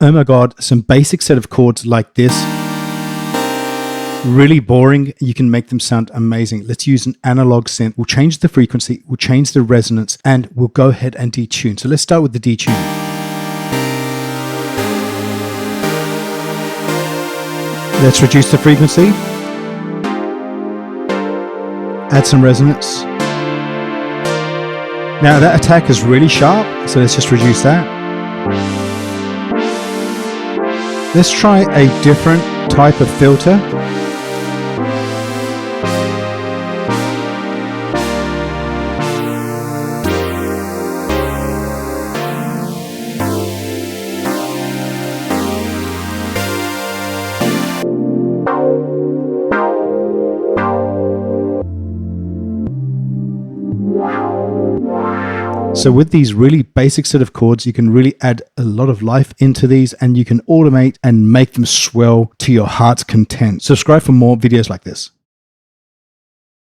Oh my God, some basic set of chords like this. Really boring. You can make them sound amazing. Let's use an analog synth. We'll change the frequency, we'll change the resonance, and we'll go ahead and detune. So let's start with the detune. Let's reduce the frequency. Add some resonance. Now that attack is really sharp, so let's just reduce that. Let's try a different type of filter. So with these really basic set of chords, you can really add a lot of life into these, and you can automate and make them swell to your heart's content. Subscribe for more videos like this.